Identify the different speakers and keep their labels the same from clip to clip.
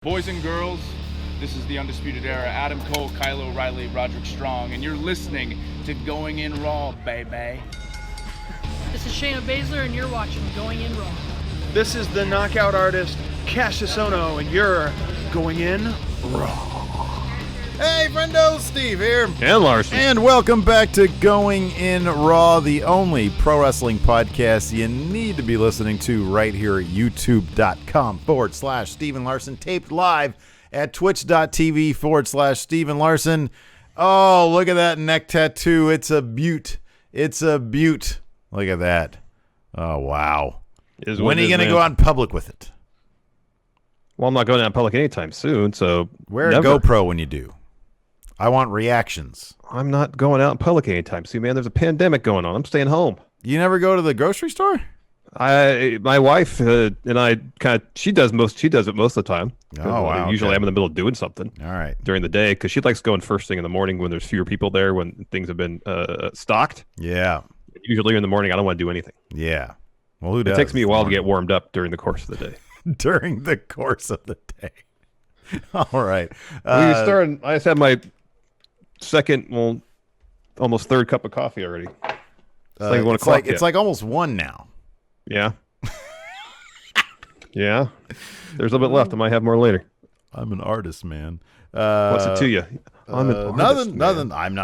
Speaker 1: Boys and girls, this is the Undisputed Era. Adam Cole, Kyle O'Reilly, Roderick Strong, and you're listening to Going In Raw, baby.
Speaker 2: This is Shayna Baszler, and you're watching Going In Raw.
Speaker 3: This is the knockout artist, Cassius Ohno, and you're Going In Raw.
Speaker 4: Hey, friendo, Steve here.
Speaker 5: And Larson.
Speaker 4: And welcome back to Going In Raw, the only pro wrestling podcast you need to be listening to right here at youtube.com/Steven Larson, taped live at twitch.tv/Steven Larson. Oh, look at that neck tattoo. It's a beaut. It's a beaut. Look at that. Oh, wow. When are you going to go out in public with it?
Speaker 5: Well, I'm not going out in public anytime soon, so
Speaker 4: wear a GoPro when you do. I want reactions.
Speaker 5: I'm not going out in public anytime soon, man. There's a pandemic going on. I'm staying home.
Speaker 4: You never go to the grocery store?
Speaker 5: My wife and I she does it most of the time.
Speaker 4: Oh, wow.
Speaker 5: Usually I'm in the middle of doing something.
Speaker 4: All right.
Speaker 5: During the day, because she likes going first thing in the morning when there's fewer people there, when things have been stocked.
Speaker 4: Yeah.
Speaker 5: Usually in the morning, I don't want to do anything.
Speaker 4: Yeah. Well, who does?
Speaker 5: It takes me a while to get warmed up during the course of the day.
Speaker 4: During the course of the day. All right.
Speaker 5: We started. I just had my second, almost third cup of coffee already.
Speaker 4: It's like almost one now.
Speaker 5: Yeah. Yeah. There's a little bit left. I might have more later.
Speaker 4: I'm an artist, man.
Speaker 5: What's it to you? I'm an artist,
Speaker 4: nothing.
Speaker 5: Man.
Speaker 4: I'm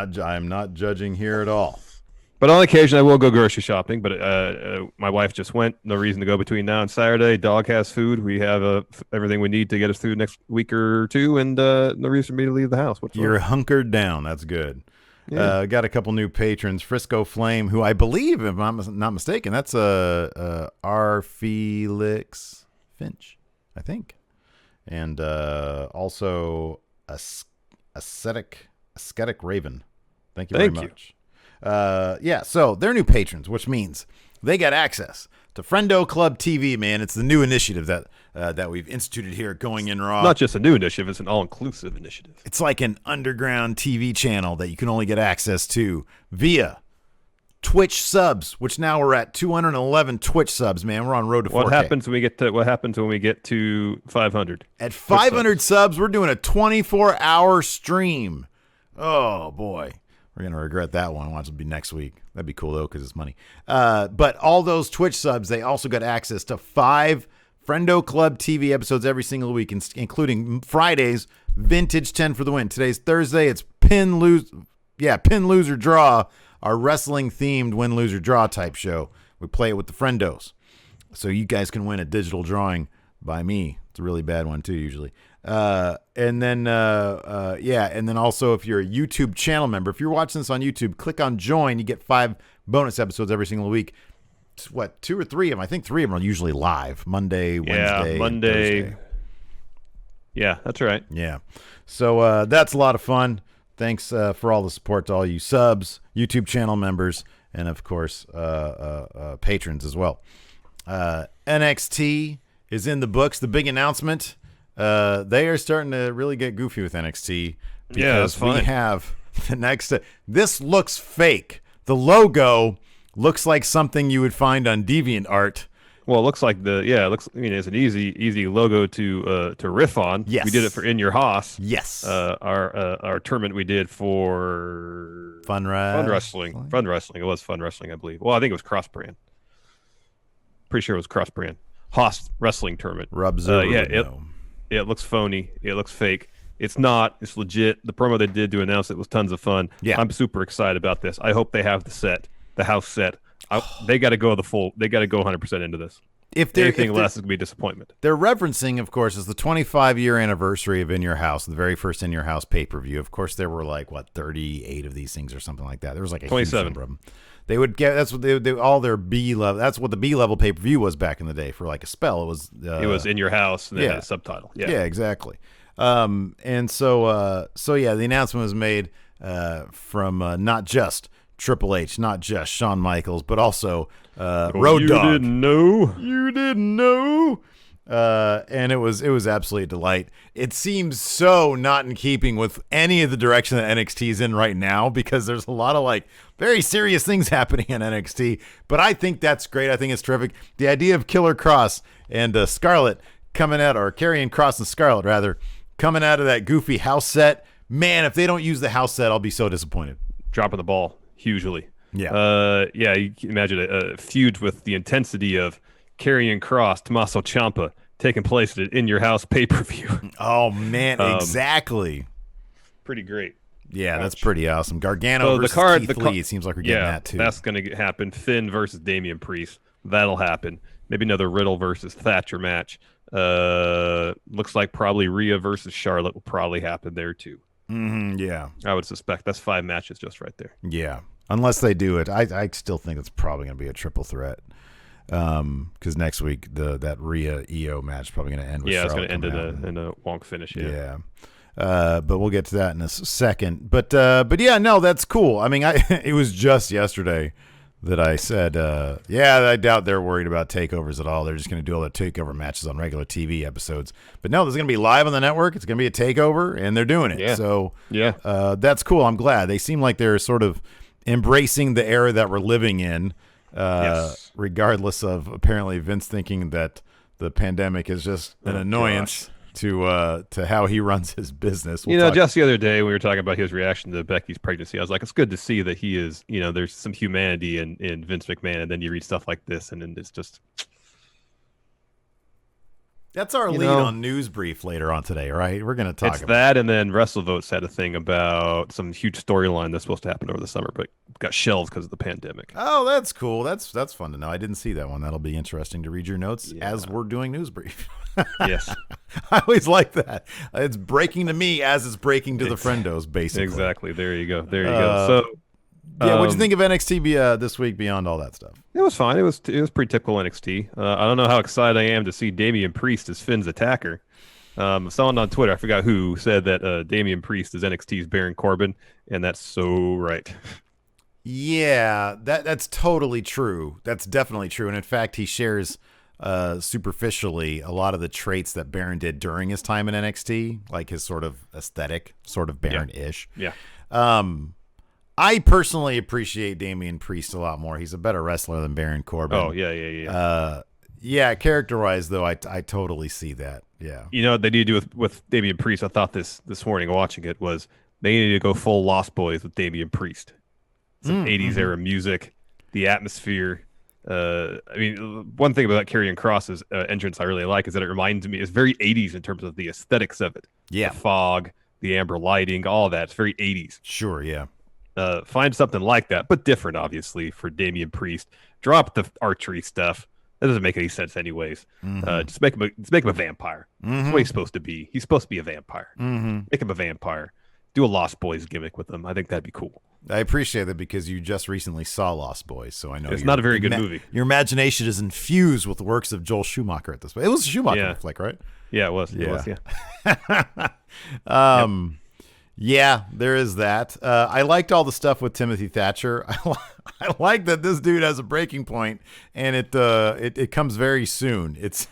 Speaker 4: not judging here at all.
Speaker 5: But on occasion, I will go grocery shopping. But my wife just went. No reason to go between now and Saturday. Dog has food. We have everything we need to get us through the next week or two, and no reason for me to leave the house.
Speaker 4: You're hunkered down. That's good.
Speaker 5: Yeah.
Speaker 4: Got a couple new patrons. Frisco Flame, who I believe, if I'm not mistaken, that's R. Felix Finch, I think. And also Ascetic Raven. Thank you very much. So they're new patrons, which means they got access to Friendo Club TV, man. It's the new initiative that we've instituted here at Going In Raw.
Speaker 5: Not just a new initiative, it's an all-inclusive initiative.
Speaker 4: It's like an underground TV channel that you can only get access to via Twitch subs, which now we're at 211 Twitch subs, man. We're on road to 4K.
Speaker 5: What happens when we get to 500?
Speaker 4: At 500 subs, we're doing a 24-hour stream. Oh, boy. We're going to regret that one. Watch it be next week. That'd be cool, though, because it's money. But all those Twitch subs, they also got access to 5 Friendo Club TV episodes every single week, including Friday's Vintage 10 for the win. Today's Thursday. It's Pin, Lose, Draw, our wrestling-themed win, lose, or draw type show. We play it with the Friendos. So you guys can win a digital drawing by me. It's a really bad one, too, usually. And then also if you're a YouTube channel member, if you're watching this on YouTube, click on join. You get 5 bonus episodes every single week. It's 2 or 3 of them. I think 3 of them are usually live. Monday, Wednesday,
Speaker 5: Monday.
Speaker 4: Thursday.
Speaker 5: Yeah, that's right.
Speaker 4: Yeah. So that's a lot of fun. Thanks for all the support to all you subs, YouTube channel members, and of course patrons as well. NXT is in the books. The big announcement. They are starting to really get goofy with NXT because we have the next. This looks fake. The logo looks like something you would find on DeviantArt.
Speaker 5: Well, it looks like it's an easy logo to riff on.
Speaker 4: Yes.
Speaker 5: We did it for In Your Hoss.
Speaker 4: Yes.
Speaker 5: Our tournament we did for
Speaker 4: Fun Wrestling.
Speaker 5: It was Fun Wrestling, I believe. Well, I think it was cross brand. Pretty sure it was cross brand. Hoss Wrestling Tournament. It looks phony. It looks fake. It's not. It's legit. The promo they did to announce it was tons of fun.
Speaker 4: Yeah.
Speaker 5: I'm super excited about this. I hope they have the house set. They got to go They got to go 100% into this. If anything less, is going to be a disappointment.
Speaker 4: They're referencing, of course, is the 25-year anniversary of In Your House, the very first In Your House pay-per-view. Of course, there were 38 of these things or something like that. There was
Speaker 5: 27.
Speaker 4: Huge number of them. They would get that's what they all their B level. That's what the B level pay per view was back in the day for a spell. It was
Speaker 5: In Your House and then had a subtitle.
Speaker 4: Yeah, exactly. And so the announcement was made from not just Triple H, not just Shawn Michaels, but also Road Dogg. You didn't know. And it was absolutely a delight. It seems so not in keeping with any of the direction that NXT is in right now, because there's a lot of very serious things happening in NXT. But I think that's great. I think it's terrific. The idea of Killer Cross and Scarlett coming out, or Karrion Kross and Scarlett rather, coming out of that goofy house set. Man, if they don't use the house set, I'll be so disappointed.
Speaker 5: Dropping the ball hugely.
Speaker 4: Yeah.
Speaker 5: You can imagine a feud with the intensity of Karrion Kross, Tommaso Ciampa taking place at an in-your-house pay-per-view.
Speaker 4: Oh, man, exactly.
Speaker 5: Pretty great.
Speaker 4: Yeah, that's pretty awesome. Gargano versus Keith Lee. It seems like we're getting that, too.
Speaker 5: That's going to happen. Finn versus Damian Priest. That'll happen. Maybe another Riddle versus Thatcher match. Looks like probably Rhea versus Charlotte will probably happen there, too.
Speaker 4: Yeah.
Speaker 5: I would suspect. That's 5 matches just right there.
Speaker 4: Yeah. Unless they do it. I still think it's probably going to be a triple threat. Because next week, that Rhea EO match is probably going to end with Charlotte.
Speaker 5: Yeah, it's going to end in a wonk finish,
Speaker 4: Yeah. But we'll get to that in a second. But yeah, no, that's cool. I mean, it was just yesterday that I said, I doubt they're worried about takeovers at all. They're just going to do all the takeover matches on regular TV episodes. But no, this is going to be live on the network. It's going to be a takeover, and they're doing it.
Speaker 5: Yeah.
Speaker 4: So that's cool. I'm glad. They seem like they're sort of embracing the era that we're living in, regardless of apparently Vince thinking that the pandemic is just an annoyance to how he runs his business.
Speaker 5: Just the other day when we were talking about his reaction to Becky's pregnancy, I was like, it's good to see that he is, there's some humanity in Vince McMahon, and then you read stuff like this, and then it's just...
Speaker 4: That's our lead on News Brief later on today, right? We're going to talk about
Speaker 5: that, and then WrestleVotes had a thing about some huge storyline that's supposed to happen over the summer, but got shelved because of the pandemic.
Speaker 4: Oh, that's cool. That's fun to know. I didn't see that one. That'll be interesting to read your notes as we're doing News Brief.
Speaker 5: Yes.
Speaker 4: I always like that. It's breaking to me as it's breaking to the friendos, basically.
Speaker 5: Exactly. There you go. So...
Speaker 4: what'd you think of NXT this week beyond all that stuff?
Speaker 5: It was fine. It was pretty typical NXT. I don't know how excited I am to see Damian Priest as Finn's attacker. Someone on Twitter, I forgot who, said that Damian Priest is NXT's Baron Corbin, and that's so right.
Speaker 4: Yeah, that's totally true. That's definitely true. And in fact, he shares superficially a lot of the traits that Baron did during his time in NXT, like his sort of aesthetic, sort of Baron-ish.
Speaker 5: Yeah.
Speaker 4: I personally appreciate Damian Priest a lot more. He's a better wrestler than Baron Corbin.
Speaker 5: Oh, yeah.
Speaker 4: Character-wise, though, I totally see that. Yeah.
Speaker 5: You know what they need to do with Damian Priest? I thought this morning watching it was they needed to go full Lost Boys with Damian Priest. Some 80s era music, the atmosphere. One thing about Karrion Kross's entrance I really like is that it reminds me, it's very 80s in terms of the aesthetics of it.
Speaker 4: Yeah.
Speaker 5: The fog, the amber lighting, all that. It's very 80s.
Speaker 4: Sure, yeah.
Speaker 5: Find something like that, but different, obviously, for Damian Priest. Drop the archery stuff. That doesn't make any sense, anyways. Just make him a vampire. That's what he's supposed to be. He's supposed to be a vampire. Make him a vampire. Do a Lost Boys gimmick with him. I think that'd be cool.
Speaker 4: I appreciate that because you just recently saw Lost Boys, so I know
Speaker 5: it's not a very good movie.
Speaker 4: Your imagination is infused with the works of Joel Schumacher at this point. It was a Schumacher flick, right?
Speaker 5: Yeah, it was. Yeah.
Speaker 4: Yeah, there is that. I liked all the stuff with Timothy Thatcher. I like that this dude has a breaking point, and it comes very soon. It's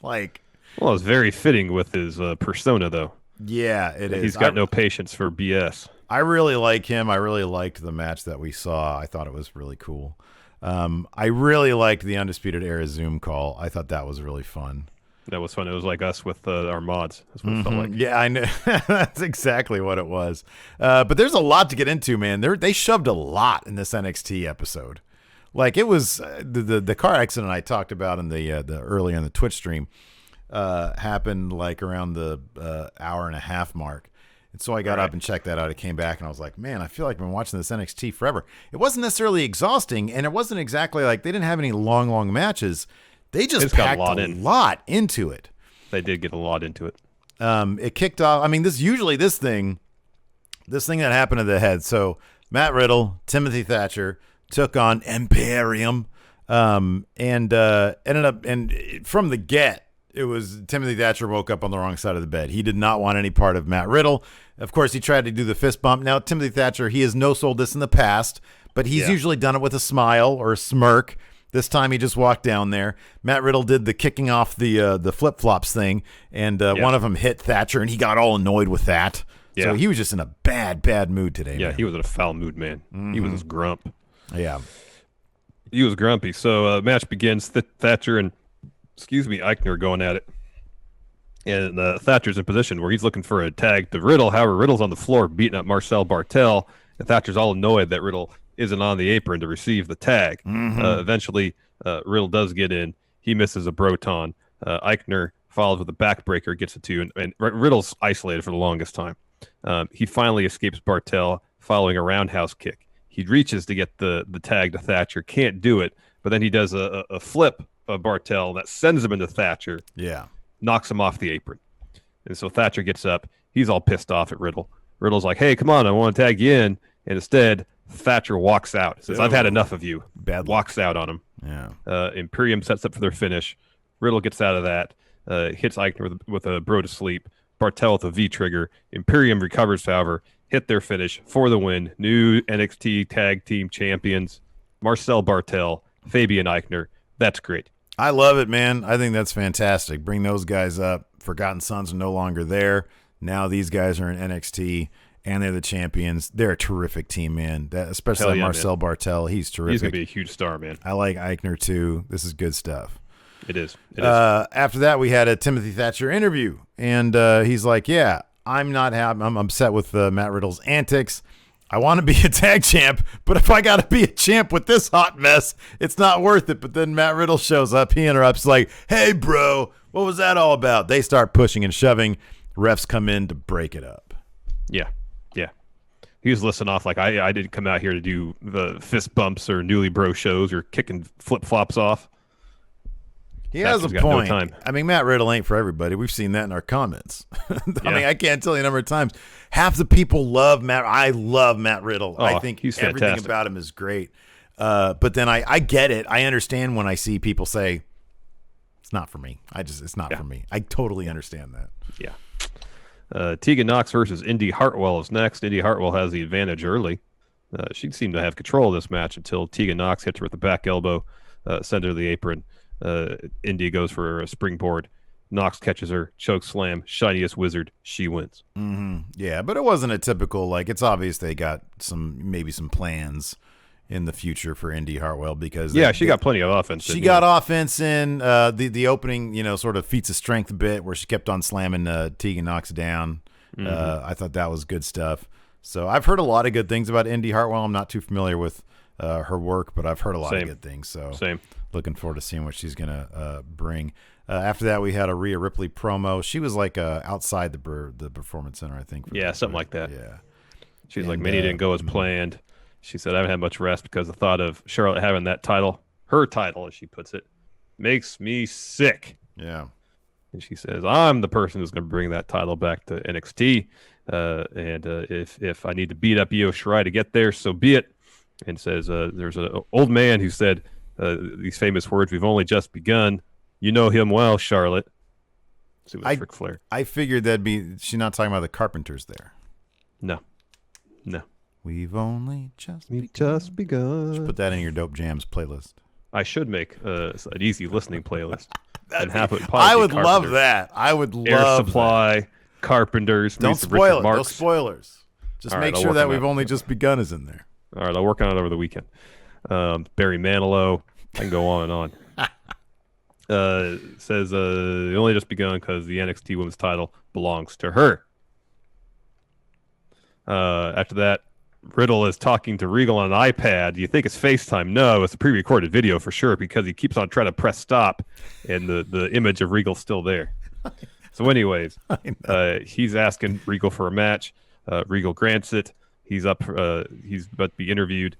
Speaker 4: like,
Speaker 5: well, it's very fitting with his persona, though.
Speaker 4: Yeah, it is.
Speaker 5: He's got no patience for BS.
Speaker 4: I really like him. I really liked the match that we saw. I thought it was really cool. I really liked the Undisputed Era Zoom call. I thought that was really fun.
Speaker 5: That was fun. It was like us with our mods. That's what it felt like.
Speaker 4: Yeah, I know. That's exactly what it was. But there's a lot to get into, man. They shoved a lot in this NXT episode. Like, it was the car accident I talked about in the earlier in the Twitch stream happened like around the hour and a half mark. And so I got up and checked that out. I came back and I was like, man, I feel like I've been watching this NXT forever. It wasn't necessarily exhausting, and it wasn't exactly like they didn't have any long matches. They just packed a lot into it.
Speaker 5: They did get a lot into it.
Speaker 4: It kicked off. I mean, this thing that happened to the head. So Matt Riddle, Timothy Thatcher took on Imperium, and ended up. And from the get, it was Timothy Thatcher woke up on the wrong side of the bed. He did not want any part of Matt Riddle. Of course, he tried to do the fist bump. Now, Timothy Thatcher, he has no-sold this in the past, but he's usually done it with a smile or a smirk. This time he just walked down there. Matt Riddle did the kicking off the flip-flops thing, and one of them hit Thatcher, and he got all annoyed with that. Yeah. So he was just in a bad mood today.
Speaker 5: Yeah,
Speaker 4: man.
Speaker 5: He was in a foul mood, man. He was grump.
Speaker 4: Yeah.
Speaker 5: He was grumpy. So match begins. Thatcher and, Eichner are going at it. And Thatcher's in position where he's looking for a tag to Riddle. However, Riddle's on the floor beating up Marcel Bartel, and Thatcher's all annoyed that Riddle isn't on the apron to receive the tag. Eventually, Riddle does get in. He misses a Broton. Eichner follows with a backbreaker, gets the 2, and Riddle's isolated for the longest time. He finally escapes Bartel following a roundhouse kick. He reaches to get the tag to Thatcher, can't do it, but then he does a flip of Bartel that sends him into Thatcher.
Speaker 4: Yeah.
Speaker 5: Knocks him off the apron. And so Thatcher gets up. He's all pissed off at Riddle. Riddle's like, hey, come on, I want to tag you in. And instead, Thatcher walks out. Says, I've had enough of you.
Speaker 4: Bad luck.
Speaker 5: Walks out on him.
Speaker 4: Yeah.
Speaker 5: Imperium sets up for their finish. Riddle gets out of that. Hits Eichner with a bro to sleep. Bartel with a V-trigger. Imperium recovers, however. Hit their finish for the win. New NXT Tag Team Champions. Marcel Bartel, Fabian Eichner. That's great.
Speaker 4: I love it, man. I think that's fantastic. Bring those guys up. Forgotten Sons are no longer there. Now these guys are in NXT, and they're the champions. They're a terrific team, man. Especially Marcel Bartel. He's terrific.
Speaker 5: He's going to be a huge star, man.
Speaker 4: I like Eichner, too. This is good stuff.
Speaker 5: It is.
Speaker 4: After that, we had a Timothy Thatcher interview, and he's like, yeah, I'm not happy. I'm upset with Matt Riddle's antics. I want to be a tag champ, but if I got to be a champ with this hot mess, it's not worth it. But then Matt Riddle shows up. He interrupts like, hey, bro, what was that all about? They start pushing and shoving. Refs come in to break it up.
Speaker 5: Yeah. He was listing off like, I didn't come out here to do the fist bumps or newly bro shows or kicking flip-flops off.
Speaker 4: He has a point. No time. I mean, Matt Riddle ain't for everybody. We've seen that in our comments. I mean, I can't tell you a number of times. Half the people love Matt. I love Matt Riddle. I think
Speaker 5: he's
Speaker 4: everything
Speaker 5: fantastic
Speaker 4: about him is great. But then I get it. I understand when I see people say, it's not for me. It's not for me. I totally understand that.
Speaker 5: Yeah. Tegan Knox versus Indy Hartwell is next. Indy Hartwell has the advantage early. She seemed to have control of this match until Tegan Knox hits her with the back elbow, sends her to the apron. Indy goes for a springboard. Knox catches her, choke slam, shiniest wizard. She wins.
Speaker 4: Yeah, but it wasn't a typical, like, it's obvious they got maybe some plans in the future for Indy Hartwell because
Speaker 5: she got plenty of offense.
Speaker 4: She got offense in the opening, sort of feats of strength bit where she kept on slamming Tegan Knox down. I thought that was good stuff. So I've heard a lot of good things about Indy Hartwell. I'm not too familiar with her work, but I've heard a lot of good things. So looking forward to seeing what she's gonna bring. After that, we had a Rhea Ripley promo. She was like outside the Performance Center, I think.
Speaker 5: Something like that.
Speaker 4: Yeah.
Speaker 5: She's like, many didn't go as planned. She said, I haven't had much rest because the thought of Charlotte having that title, her title, as she puts it, makes me sick.
Speaker 4: Yeah.
Speaker 5: And she says, I'm the person who's going to bring that title back to NXT. And if I need to beat up Io Shirai to get there, so be it. And says, there's an old man who said these famous words, we've only just begun. You know him well, Charlotte. So it was Ric Flair.
Speaker 4: I figured she's not talking about the Carpenters there.
Speaker 5: No.
Speaker 4: We've only just begun.
Speaker 5: Just
Speaker 4: put that in your Dope Jams playlist.
Speaker 5: I should make an easy listening playlist. And have it
Speaker 4: I would love that. I would love
Speaker 5: Air Supply, Carpenters.
Speaker 4: Don't spoil it. No spoilers. Just make sure that we've only just begun is in there.
Speaker 5: All right, I'll work on it over the weekend. Barry Manilow. I can go on and on. Says only just begun because the NXT Women's title belongs to her. After that, Riddle is talking to Regal on an iPad. Do you think it's FaceTime? No, it's a pre-recorded video for sure because he keeps on trying to press stop, and the image of Regal's still there. So anyways, he's asking Regal for a match. Regal grants it. He's up. He's about to be interviewed,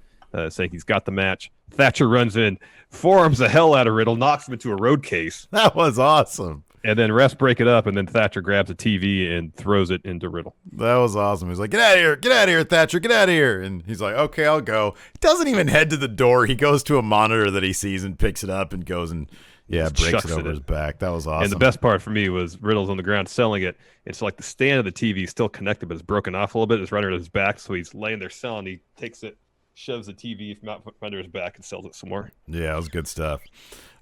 Speaker 5: saying he's got the match. Thatcher runs in, forearms the hell out of Riddle, knocks him into a road case.
Speaker 4: That was awesome.
Speaker 5: And then refs break it up, and then Thatcher grabs a TV and throws it into Riddle.
Speaker 4: That was awesome. He's like, get out of here, Thatcher, get out of here. And he's like, okay, I'll go. He doesn't even head to the door. He goes to a monitor that he sees and picks it up and goes and breaks it over his back. That was awesome.
Speaker 5: And the best part for me was Riddle's on the ground selling it. It's like the stand of the TV is still connected, but it's broken off a little bit. It's right under his back, so he's laying there selling. He takes it, shoves the TV from out from under his back, and sells it some more. Yeah,
Speaker 4: it was good stuff.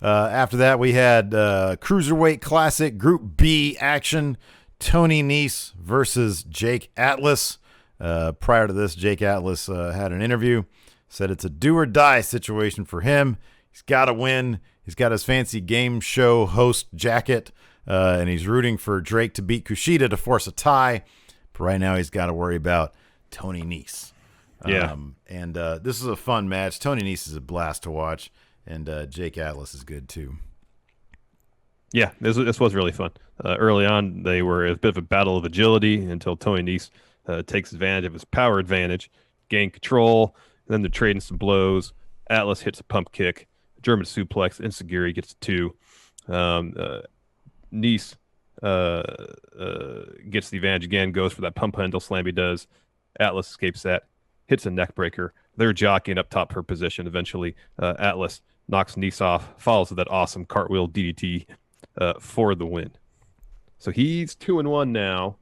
Speaker 4: After that, we had Cruiserweight Classic Group B action. Tony Nese versus Jake Atlas. Prior to this, Jake Atlas had an interview. Said it's a do-or-die situation for him. He's got to win. He's got his fancy game show host jacket, and he's rooting for Drake to beat Kushida to force a tie. But right now he's got to worry about Tony Nese.
Speaker 5: Yeah.
Speaker 4: And this is a fun match. Tony Nese is a blast to watch, and Jake Atlas is good too.
Speaker 5: Yeah, this was really fun. Early on, they were a bit of a battle of agility until Tony Nese takes advantage of his power advantage, gain control, and then they're trading some blows. Atlas hits a pump kick, German suplex, Insagiri gets 2. Nese gets the advantage again, goes for that pump handle slam he does. Atlas escapes that, hits a neck breaker. They're jockeying up top for position. Eventually, Atlas knocks Nese off, follows with that awesome cartwheel DDT for the win. So he's 2-1 now.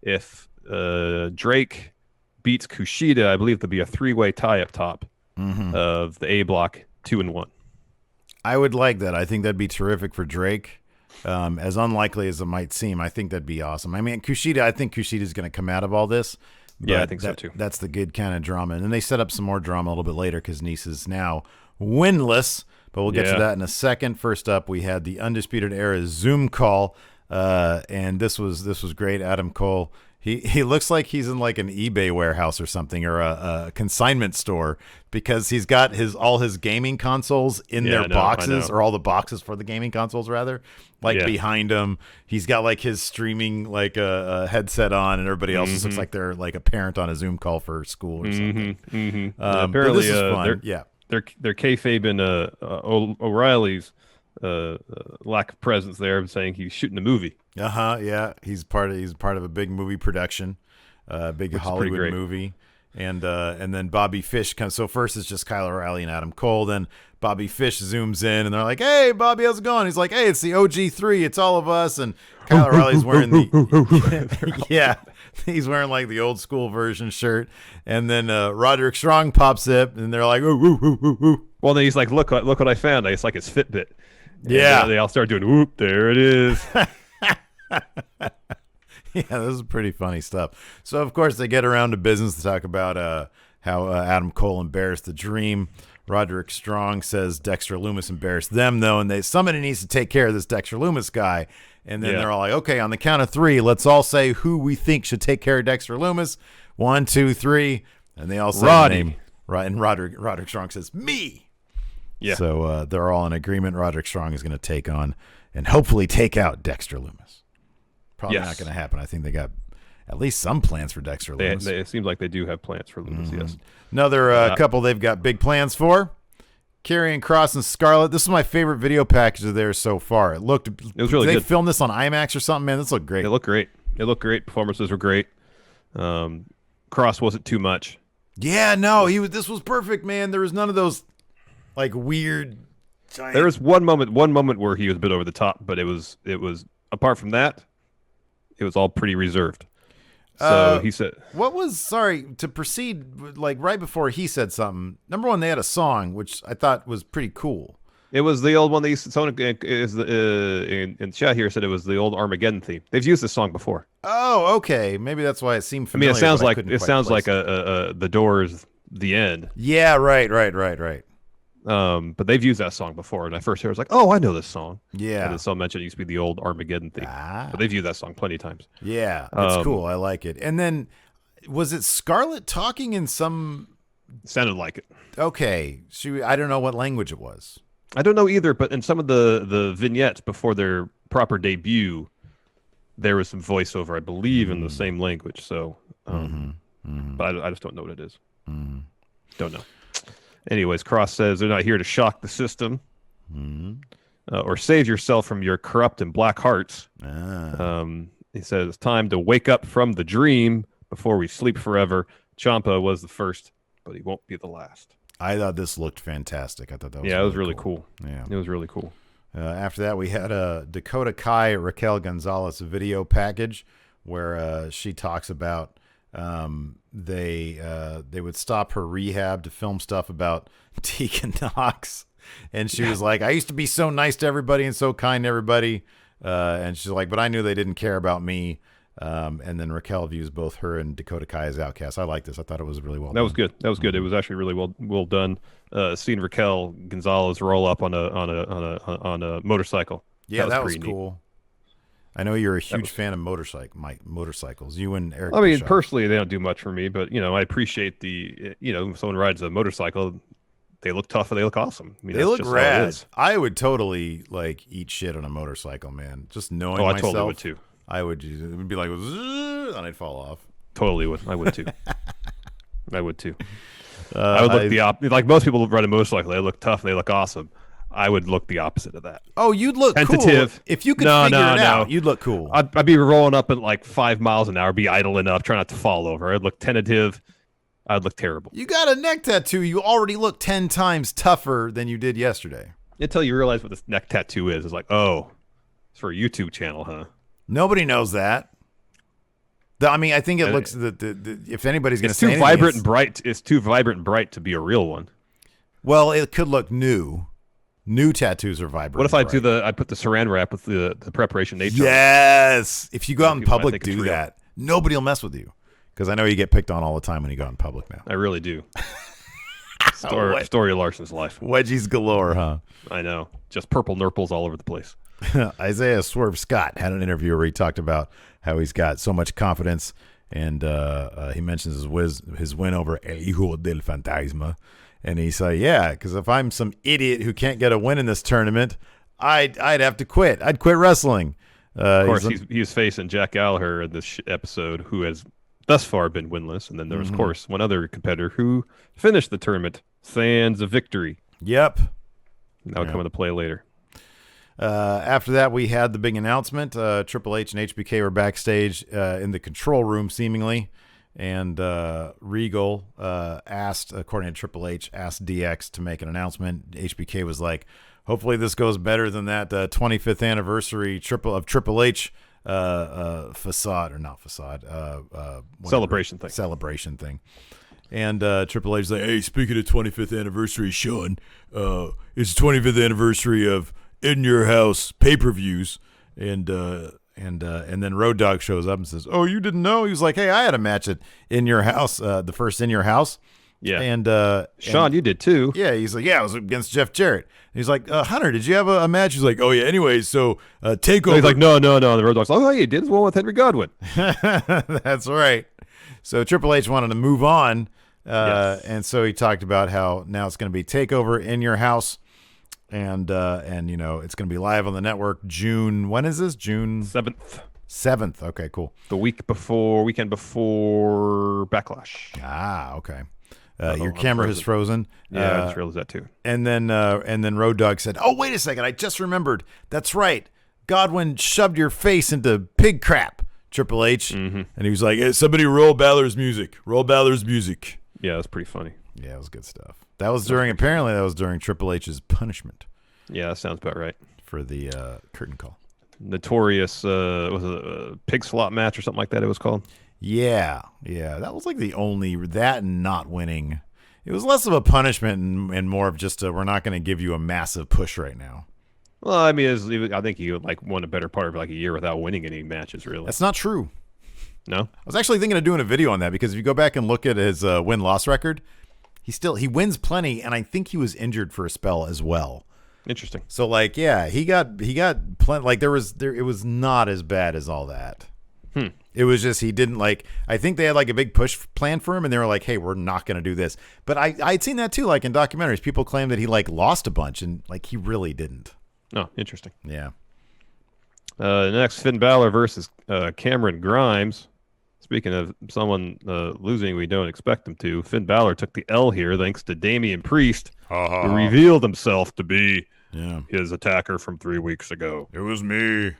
Speaker 5: If Drake beats Kushida, I believe there'll be a 3-way tie up top of the A block, 2-1.
Speaker 4: I would like that. I think that'd be terrific for Drake. As unlikely as it might seem, I think that'd be awesome. I mean, Kushida, I think Kushida's going to come out of all this.
Speaker 5: Yeah, I think so too.
Speaker 4: That's the good kind of drama. And then they set up some more drama a little bit later because Nese is now winless. But we'll get to that in a second. First up, we had the Undisputed Era Zoom call, and this was great. Adam Cole, he looks like he's in like an eBay warehouse or something, or a consignment store, because he's got all his gaming consoles in their boxes, or all the boxes for the gaming consoles rather, behind him. He's got like his streaming like a headset on, and everybody else just looks like they're like a parent on a Zoom call for school or something.
Speaker 5: Apparently,
Speaker 4: this is fun.
Speaker 5: They're kayfabing O'Reilly's lack of presence there, saying he's shooting a movie.
Speaker 4: Yeah, he's part of a big movie production, big Hollywood movie, and then Bobby Fish comes. So first it's just Kyle O'Reilly and Adam Cole. Then Bobby Fish zooms in, and they're like, "Hey, Bobby, how's it going?" He's like, "Hey, it's the OG3. It's all of us." And Kyle O'Reilly's wearing the he's wearing like the old school version shirt. And then Roderick Strong pops up, and they're like, "Ooh, ooh, ooh, ooh, ooh."
Speaker 5: Well, then he's like, "Look what I found!" It's like his Fitbit.
Speaker 4: Yeah,
Speaker 5: and, they all start doing, "Whoop, there it is."
Speaker 4: Yeah, this is pretty funny stuff. So, of course, they get around to business to talk about how Adam Cole embarrassed the Dream. Roderick Strong says Dexter Lumis embarrassed them, though, and somebody needs to take care of this Dexter Lumis guy. And then they're all like, okay, on the count of 3, let's all say who we think should take care of Dexter Lumis. 1, 2, 3. And they all say the name. Right, and Roderick Strong says, me. Yeah. So they're all in agreement. Roderick Strong is going to take on and hopefully take out Dexter Lumis. Probably not going to happen. I think they got at least some plans for Dexter Lumis.
Speaker 5: It seems like they do have plans for Lumis, yes.
Speaker 4: Another couple they've got big plans for. Karrion Kross and Scarlett. This is my favorite video package of theirs so far. It was really good. They filmed this on IMAX or something, man. This looked great.
Speaker 5: It looked great. Performances were great. Kross wasn't too much.
Speaker 4: Yeah, no, this was perfect, man. There was none of those like weird giant...
Speaker 5: There was one moment where he was a bit over the top, but it was apart from that, it was all pretty reserved. So he said,
Speaker 4: to proceed, like right before he said something, number one, they had a song, which I thought was pretty cool.
Speaker 5: It was the old one. Someone in chat here said it was the old Armageddon theme. They've used this song before.
Speaker 4: Oh, okay. Maybe that's why it seemed familiar.
Speaker 5: I mean, it sounds like The Doors, The End.
Speaker 4: Yeah, right.
Speaker 5: But they've used that song before, and I first heard, I was like, "Oh, I know this song."
Speaker 4: Yeah.
Speaker 5: And then someone mentioned it used to be the old Armageddon theme. But they've used that song plenty of times.
Speaker 4: Yeah, it's cool. I like it. And then, was it Scarlett talking in some?
Speaker 5: Sounded like it.
Speaker 4: Okay, I don't know what language it was.
Speaker 5: I don't know either, but in some of the vignettes before their proper debut, there was some voiceover, I believe, in the same language. So, but I just don't know what it is. Don't know. Anyways, Kross says they're not here to shock the system or save yourself from your corrupt and black hearts. He says it's time to wake up from the dream before we sleep forever. Ciampa was the first, but he won't be the last.
Speaker 4: I thought this looked fantastic. I thought that was
Speaker 5: it was really cool.
Speaker 4: Yeah, it
Speaker 5: was really cool.
Speaker 4: After that, we had a Dakota Kai Raquel Gonzalez video package where she talks about they would stop her rehab to film stuff about Tegan Knox, and she was like, I used to be so nice to everybody and so kind to everybody, and she's like, but I knew they didn't care about me, And then Raquel views both her and Dakota Kai as outcasts. I like this. I thought it was really well done.
Speaker 5: That was good. That was good. It was actually really well done. Seeing Raquel Gonzalez roll up on a motorcycle.
Speaker 4: Yeah, that was
Speaker 5: pretty
Speaker 4: cool.
Speaker 5: Neat.
Speaker 4: I know you're a huge fan of motorcycles. You and Eric.
Speaker 5: I mean,
Speaker 4: Bischoff.
Speaker 5: personally, they don't do much for me, but I appreciate if someone rides a motorcycle, they look tough and they look awesome. I mean,
Speaker 4: they look
Speaker 5: just
Speaker 4: rad. I would totally eat shit on a motorcycle, man. Just knowing myself.
Speaker 5: I totally would too.
Speaker 4: I would. It would be like, and I'd fall off.
Speaker 5: Totally would. I would too. I would too. I would look like most people ride a motorcycle. They look tough and they look awesome. I would look the opposite of that.
Speaker 4: Oh, you'd look
Speaker 5: tentative.
Speaker 4: Cool. If you could figure it out, you'd look cool.
Speaker 5: I'd be rolling up at like 5 miles an hour, be idling up, try not to fall over. I'd look tentative. I'd look terrible.
Speaker 4: You got a neck tattoo. You already look 10 times tougher than you did yesterday.
Speaker 5: Until you realize what this neck tattoo is. It's like, oh, it's for a YouTube channel, huh?
Speaker 4: Nobody knows that. I mean, I think it looks if anybody's going to say
Speaker 5: anything, vibrant and bright. It's too vibrant and bright to be a real one.
Speaker 4: Well, it could look new. New tattoos are vibrant.
Speaker 5: What if I put the saran wrap with the preparation nature?
Speaker 4: Yes. If you go out in public, do that. Nobody will mess with you. Because I know you get picked on all the time when you go out in public now.
Speaker 5: I really do. Story of Larson's life.
Speaker 4: Wedgies galore, huh?
Speaker 5: I know. Just purple nurples all over the place.
Speaker 4: Isaiah Swerve Scott had an interview where he talked about how he's got so much confidence, and he mentions his win over El Hijo del Fantasma. And he's like, yeah, because if I'm some idiot who can't get a win in this tournament, I'd have to quit. I'd quit wrestling.
Speaker 5: Of course, he's facing Jack Gallaher in this episode, who has thus far been winless. And then there was, of course, one other competitor who finished the tournament, Sands of Victory.
Speaker 4: Yep.
Speaker 5: That'll come into play later.
Speaker 4: After that, we had the big announcement. Triple H and HBK were backstage in the control room, seemingly. And Regal according to Triple H, asked DX to make an announcement. HBK was like, hopefully this goes better than that 25th anniversary Triple H celebration thing. And Triple H's like, hey, speaking of 25th anniversary, Sean, it's the 25th anniversary of In Your House pay-per-views. And then Road Dogg shows up and says, oh, you didn't know? He was like, hey, I had a match at In Your House, the first In Your House.
Speaker 5: Yeah.
Speaker 4: And
Speaker 5: Sean, you did too.
Speaker 4: Yeah. He's like, yeah, I was against Jeff Jarrett. And he's like, Hunter, did you have a match? He's like, oh, yeah. Anyway, so Takeover.
Speaker 5: He's like, no. The Road Dogg's like, oh, yeah, you did one with Henry Godwin.
Speaker 4: That's right. So Triple H wanted to move on.
Speaker 5: Yes.
Speaker 4: And so he talked about how now it's going to be Takeover In Your House. And it's going to be live on the network June. When is this? June 7th. Okay, cool.
Speaker 5: The weekend before Backlash.
Speaker 4: Ah, okay. Your camera has frozen.
Speaker 5: Yeah, I just realized that too.
Speaker 4: And then Road Dogg said, "Oh, wait a second! I just remembered. That's right. Godwin shoved your face into pig crap." Triple H, and he was like, hey, "Somebody roll Balor's music. Roll Balor's music."
Speaker 5: Yeah, that's pretty funny.
Speaker 4: Yeah, it was good stuff. That was during Triple H's punishment.
Speaker 5: Yeah, that sounds about right.
Speaker 4: For the curtain call.
Speaker 5: Notorious, was it a pig slot match or something like that it was called?
Speaker 4: Yeah. That was like the only, that and not winning. It was less of a punishment and more of just we're not going to give you a massive push right now.
Speaker 5: Well, I mean, I think he won a better part of a year without winning any matches, really.
Speaker 4: That's not true.
Speaker 5: No?
Speaker 4: I was actually thinking of doing a video on that because if you go back and look at his win-loss record, he wins plenty, and I think he was injured for a spell as well.
Speaker 5: Interesting.
Speaker 4: So he got plenty. It was not as bad as all that. It was just he didn't I think they had a big push plan for him, and they were like, hey, we're not going to do this. But I'd seen that too, in documentaries. People claim that he lost a bunch, and he really didn't.
Speaker 5: Oh, interesting.
Speaker 4: Yeah.
Speaker 5: Next, Finn Balor versus Cameron Grimes. Speaking of someone losing we don't expect him to, Finn Balor took the L here thanks to Damian Priest, who revealed himself to be his attacker from 3 weeks ago.
Speaker 4: It was me,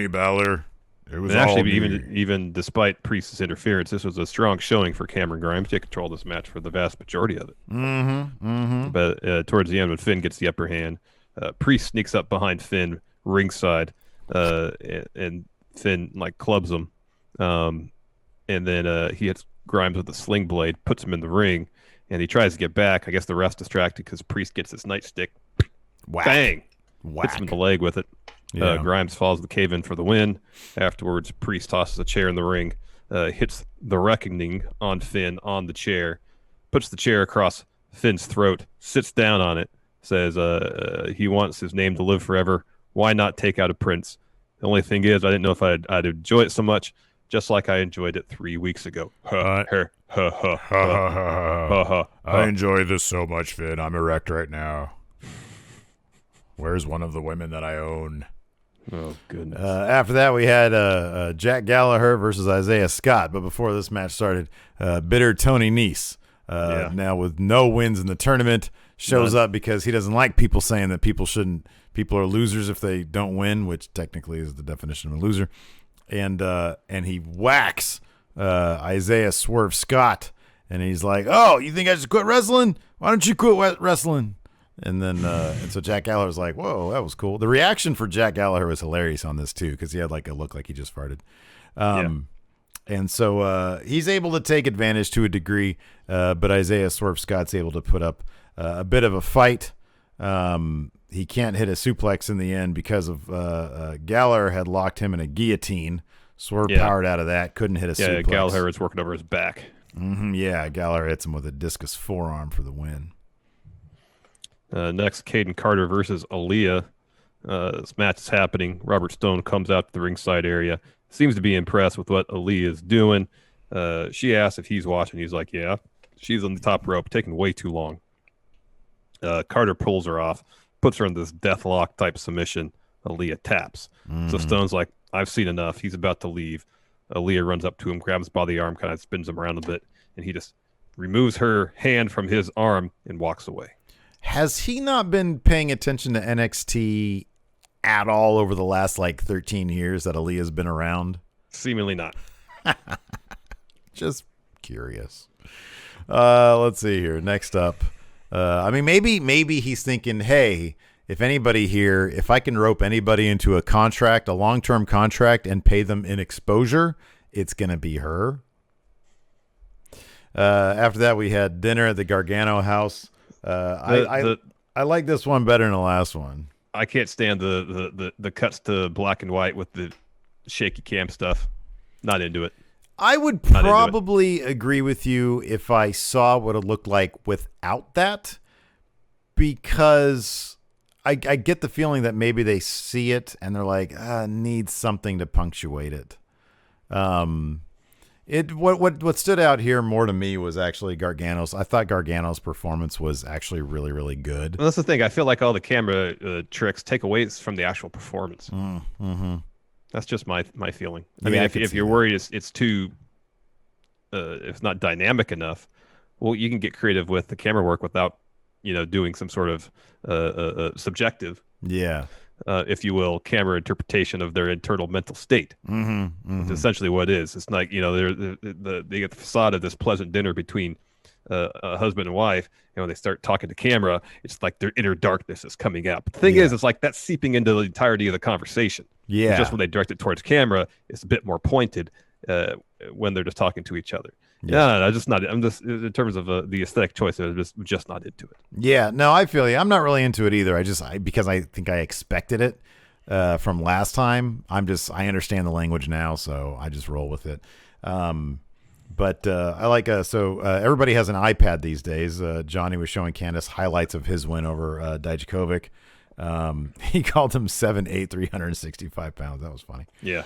Speaker 4: Balor. It was
Speaker 5: actually even despite Priest's interference, this was a strong showing for Cameron Grimes to control this match for the vast majority of it. But towards the end, when Finn gets the upper hand, Priest sneaks up behind Finn ringside, and Finn clubs him. And then he hits Grimes with a sling blade, puts him in the ring, and he tries to get back. I guess the ref's distracted because Priest gets his nightstick.
Speaker 4: Whack.
Speaker 5: Bang!
Speaker 4: Whack.
Speaker 5: Hits him in the leg with it.
Speaker 4: Yeah.
Speaker 5: Grimes falls the cave in for the win. Afterwards, Priest tosses a chair in the ring, hits the Reckoning on Finn on the chair, puts the chair across Finn's throat, sits down on it, says he wants his name to live forever. Why not take out a prince? The only thing is, I didn't know if I'd enjoy it so much, just like I enjoyed it 3 weeks ago.
Speaker 4: I enjoy this so much, Finn. I'm erect right now. Where's one of the women that I own?
Speaker 5: Oh, goodness.
Speaker 4: After that, we had Jack Gallaher versus Isaiah Scott. But before this match started, bitter Tony Nese, now with no wins in the tournament, shows up because he doesn't like people saying that people are losers if they don't win, which technically is the definition of a loser. And he whacks Isaiah Swerve Scott, and he's like, "Oh, you think I should quit wrestling? Why don't you quit wrestling?" And then and so Jack Gallaher's like, "Whoa, that was cool." The reaction for Jack Gallaher was hilarious on this too, because he had like a look like he just farted. And so he's able to take advantage to a degree, but Isaiah Swerve Scott's able to put up a bit of a fight. He can't hit a suplex in the end because of Gallaher had locked him in a guillotine. Swerve powered out of that, couldn't hit a suplex.
Speaker 5: Yeah, Gallaher is working over his back.
Speaker 4: Yeah, Gallaher hits him with a discus forearm for the win.
Speaker 5: Next, Kaden Carter versus Aaliyah. This match is happening. Robert Stone comes out to the ringside area. Seems to be impressed with what Aaliyah is doing. She asks if he's watching. He's like, yeah. She's on the top rope, taking way too long. Carter pulls her off, puts her in this deathlock type submission. Aaliyah taps. So Stone's like, I've seen enough. He's about to leave. Aaliyah runs up to him, grabs him by the arm, kind of spins him around a bit, and he just removes her hand from his arm and walks away.
Speaker 4: Has he not been paying attention to NXT at all over the last 13 years that Aaliyah's been around?
Speaker 5: Seemingly not.
Speaker 4: Just curious. Let's see here. Next up. Maybe he's thinking, hey, if I can rope anybody into a contract, a long-term contract, and pay them in exposure, it's going to be her. After that, we had dinner at the Gargano house. I like this one better than the last one.
Speaker 5: I can't stand the cuts to black and white with the shaky cam stuff. Not into it.
Speaker 4: I would probably agree with you if I saw what it looked like without that, because I get the feeling that maybe they see it and they're like, needs something to punctuate it. What stood out here more to me was actually Gargano's. I thought Gargano's performance was actually really, really good.
Speaker 5: Well, that's the thing. I feel like all the camera tricks take away from the actual performance. That's just my feeling. I mean, if you're worried it's too, if not dynamic enough, well, you can get creative with the camera work without, doing some sort of subjective, if you will, camera interpretation of their internal mental state. It's essentially what it is. It's like, they get the facade of this pleasant dinner between a husband and wife, and when they start talking to camera, it's like their inner darkness is coming out. But the thing is, it's like that's seeping into the entirety of the conversation.
Speaker 4: Yeah.
Speaker 5: It's just when they direct it towards camera, it's a bit more pointed when they're just talking to each other. No, I'm just not. I'm just, in terms of the aesthetic choice, I'm just not into it.
Speaker 4: Yeah, no, I feel you. I'm not really into it either. Because I think I expected it from last time. I understand the language now, so I just roll with it. But I like everybody has an iPad these days. Johnny was showing Candace highlights of his win over Dijakovic. He called him 7'8", 365 pounds. That was funny.
Speaker 5: Yeah.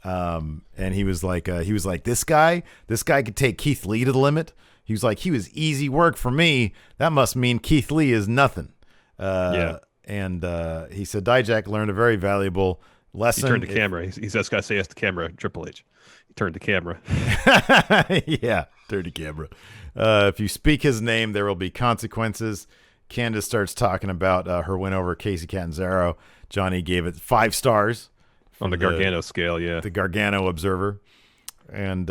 Speaker 4: And he was like, this guy could take Keith Lee to the limit. He was like, he was easy work for me. That must mean Keith Lee is nothing. And he said Dijak learned a very valuable lesson.
Speaker 5: He turned to camera. He's just got to say yes to camera. Triple H. He turned to camera.
Speaker 4: Yeah, turned to camera. If you speak his name, there will be consequences. Candace starts talking about her win over Casey Catanzaro. Johnny gave it 5 stars.
Speaker 5: On the Gargano scale, yeah.
Speaker 4: The Gargano Observer. And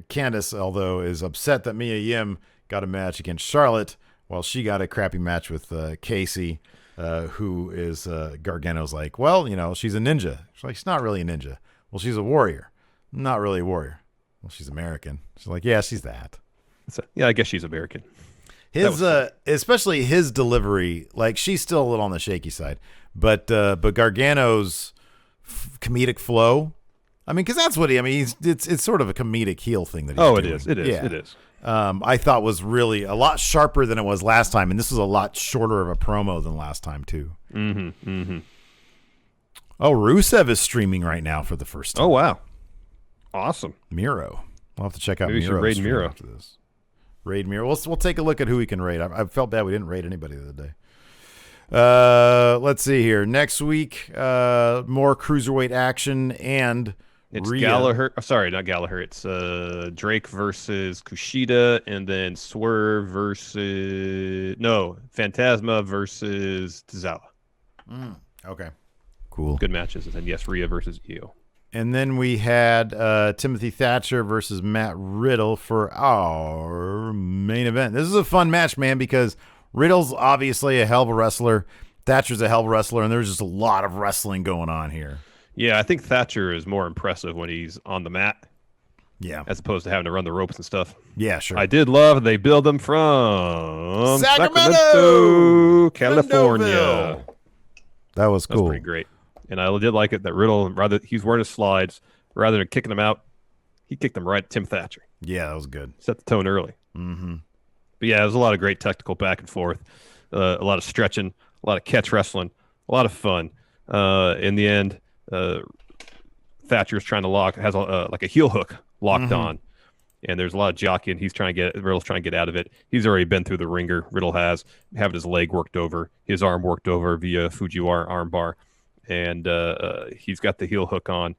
Speaker 4: Candace, although, is upset that Mia Yim got a match against Charlotte, while she got a crappy match with Casey, who is Gargano's like, well, she's a ninja. She's like, she's not really a ninja. Well, she's a warrior. Not really a warrior. Well, she's American. She's like, yeah, she's that.
Speaker 5: Yeah, I guess she's American.
Speaker 4: His especially his delivery, like she's still a little on the shaky side, but Gargano's comedic flow. I mean, because that's what it's sort of a comedic heel thing that he's doing.
Speaker 5: It is.
Speaker 4: I thought was really a lot sharper than it was last time, and this was a lot shorter of a promo than last time too. Oh, Rusev is streaming right now for the first time.
Speaker 5: Oh wow, awesome.
Speaker 4: Miro. We'll have to check out
Speaker 5: Maybe
Speaker 4: Miro.
Speaker 5: Raid Miro
Speaker 4: after this. Raid Miro. We'll take a look at who we can raid. I felt bad we didn't raid anybody the other day. Let's see here. Next week, more cruiserweight action and
Speaker 5: it's
Speaker 4: Rhea.
Speaker 5: Gallaher. Sorry, not Gallaher. It's Drake versus Kushida, and then Swerve versus Phantasma versus Tozawa.
Speaker 4: Okay, cool.
Speaker 5: Good matches, and then yes, Rhea versus Io.
Speaker 4: And then we had Timothy Thatcher versus Matt Riddle for our main event. This is a fun match, man, because Riddle's obviously a hell of a wrestler. Thatcher's a hell of a wrestler, and there's just a lot of wrestling going on here.
Speaker 5: Yeah, I think Thatcher is more impressive when he's on the mat.
Speaker 4: Yeah.
Speaker 5: As opposed to having to run the ropes and stuff.
Speaker 4: Yeah, sure.
Speaker 5: I did love they build them from
Speaker 4: Sacramento,
Speaker 5: California.
Speaker 4: Mendoville. That was cool.
Speaker 5: That was pretty great. And I did like it that Riddle, he's wearing his slides, rather than kicking him out, he kicked him right at Tim Thatcher.
Speaker 4: Yeah, that was good.
Speaker 5: Set the tone early.
Speaker 4: Mm-hmm.
Speaker 5: But yeah, it was a lot of great technical back and forth, a lot of stretching, a lot of catch wrestling, a lot of fun. In the end, Thatcher's trying to has like a heel hook locked on, and there's a lot of jockeying. Riddle's trying to get out of it. He's already been through the ringer. Riddle has having his leg worked over, his arm worked over via Fujiwara arm bar. And he's got the heel hook on.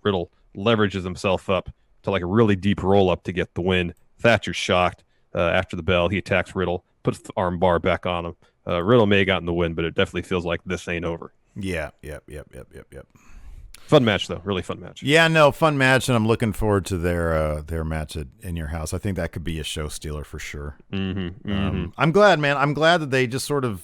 Speaker 5: Riddle leverages himself up to like a really deep roll up to get the win. Thatcher's shocked. After the bell, he attacks Riddle, puts the arm bar back on him. Riddle may have gotten the win, but it definitely feels like this ain't over.
Speaker 4: Yeah. Yep.
Speaker 5: Fun match, though. Really fun match.
Speaker 4: Yeah, no, fun match, and I'm looking forward to their match In Your House. I think that could be a show stealer for sure. I'm glad, man. I'm glad that they just sort of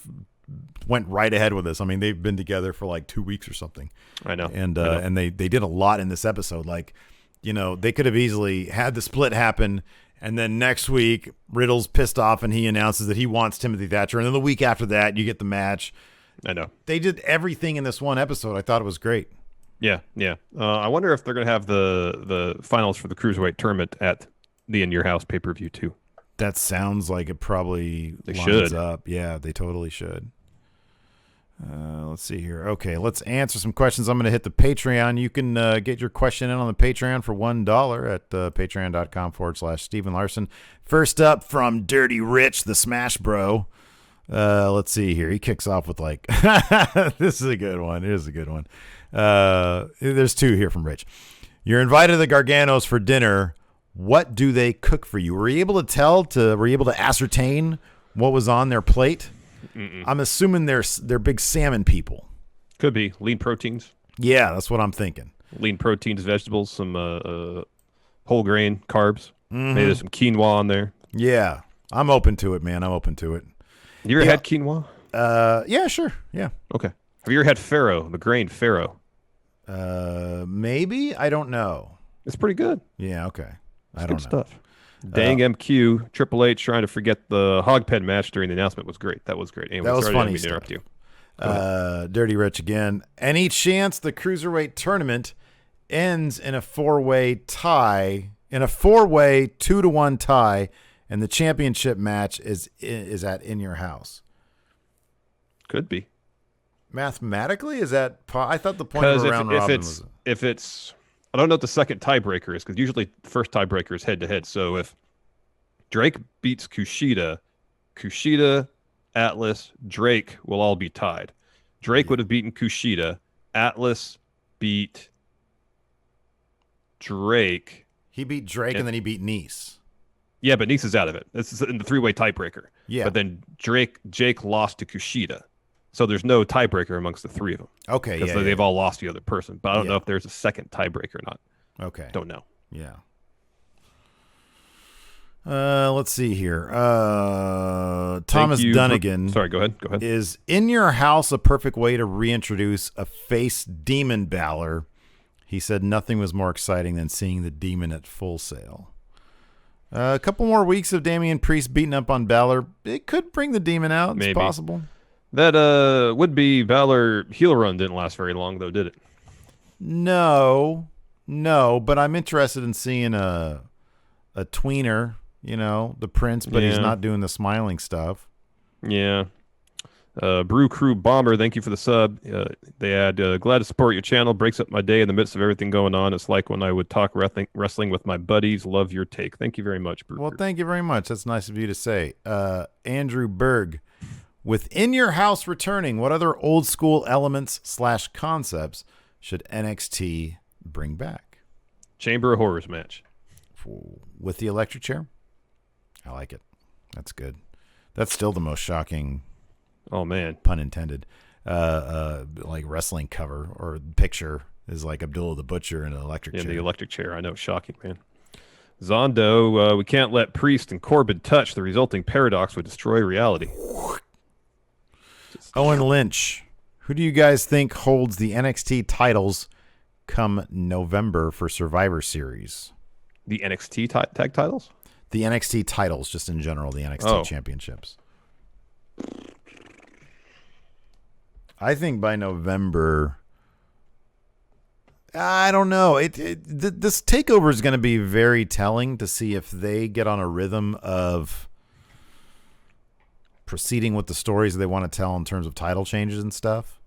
Speaker 4: went right ahead with this. I mean, they've been together for like 2 weeks or something.
Speaker 5: I know.
Speaker 4: And they did a lot in this episode. Like, they could have easily had the split happen, and then next week Riddle's pissed off and he announces that he wants Timothy Thatcher, and then the week after that you get the match.
Speaker 5: I know.
Speaker 4: They did everything in this one episode. I thought it was great.
Speaker 5: Yeah. I wonder if they're going to have the finals for the Cruiserweight tournament at the In Your House pay-per-view too.
Speaker 4: That sounds like it probably lines up. Yeah, they totally should. Let's see here. Okay, let's answer some questions. I'm going to hit the Patreon. You can get your question in on the Patreon for $1 at patreon.com/Stephen Larson. First up from Dirty Rich, the Smash Bro. Let's see here. He kicks off with like, this is a good one. Here's a good one. There's two here from Rich. You're invited to the Garganos for dinner. What do they cook for you? Were you able to ascertain what was on their plate? I'm assuming they're big salmon people.
Speaker 5: Could be lean proteins.
Speaker 4: Yeah, that's what I'm thinking.
Speaker 5: Lean proteins, vegetables, some whole grain carbs. Maybe there's some quinoa on there.
Speaker 4: Yeah, I'm open to it, man. I'm open to it.
Speaker 5: You ever had quinoa?
Speaker 4: Yeah, sure. Yeah.
Speaker 5: Okay. Have you ever had farro, the grain farro?
Speaker 4: Maybe. I don't know.
Speaker 5: It's pretty good.
Speaker 4: Yeah. Okay.
Speaker 5: I don't know. Stuff. Dang MQ, Triple H trying to forget the hog pen match during the announcement was great. That was great. Anyway,
Speaker 4: that was funny.
Speaker 5: To interrupt you.
Speaker 4: Dirty Rich again. Any chance the Cruiserweight tournament ends in a four-way tie, in a four-way 2-1 tie, and the championship match is at In Your House?
Speaker 5: Could be.
Speaker 4: Mathematically, is that? I thought the point of a round robin was.
Speaker 5: If it's, I don't know what the second tiebreaker is, because usually the first tiebreaker is head-to-head. So if Drake beats Kushida, Atlas, Drake will all be tied. Drake would have beaten Kushida. Atlas beat Drake.
Speaker 4: He beat Drake and then he beat Nice.
Speaker 5: Yeah, but Nice is out of it. This is in the three-way tiebreaker. Yeah. But then Jake lost to Kushida. So there's no tiebreaker amongst the three of them.
Speaker 4: Okay,
Speaker 5: because they've all lost the other person. But I don't know if there's a second tiebreaker or not.
Speaker 4: Okay.
Speaker 5: Don't know.
Speaker 4: Yeah. Let's see here. Thomas Dunnigan.
Speaker 5: Sorry, go ahead.
Speaker 4: Is In Your House a perfect way to reintroduce a face demon Balor? He said nothing was more exciting than seeing the demon at Full Sail. A couple more weeks of Damian Priest beating up on Balor. It could bring the demon out. It's
Speaker 5: Maybe.
Speaker 4: possible.
Speaker 5: That would-be Balor heel run didn't last very long, though, did it?
Speaker 4: No, but I'm interested in seeing a tweener, the Prince, but he's not doing the smiling stuff.
Speaker 5: Yeah. Brew Crew Bomber, thank you for the sub. They add, glad to support your channel. Breaks up my day in the midst of everything going on. It's like when I would talk wrestling with my buddies. Love your take. Thank you very much, Brew
Speaker 4: Well,
Speaker 5: Crew.
Speaker 4: thank you very much. That's nice of you to say. Andrew Berg, with In Your House returning, what other old school elements / concepts should NXT bring back?
Speaker 5: Chamber of Horrors match.
Speaker 4: With the electric chair? I like it. That's good. That's still the most shocking,
Speaker 5: oh man,
Speaker 4: pun intended, like wrestling cover or picture is like Abdullah the Butcher in an electric chair.
Speaker 5: In the electric chair. I know. Shocking, man. Zondo, we can't let Priest and Corbin touch. The resulting paradox would destroy reality.
Speaker 4: Owen Lynch, who do you guys think holds the NXT titles come November for Survivor Series?
Speaker 5: The NXT tag titles?
Speaker 4: The NXT titles, just in general, the NXT championships. I think by November, I don't know. This takeover is going to be very telling to see if they get on a rhythm of proceeding with the stories they want to tell in terms of title changes and stuff.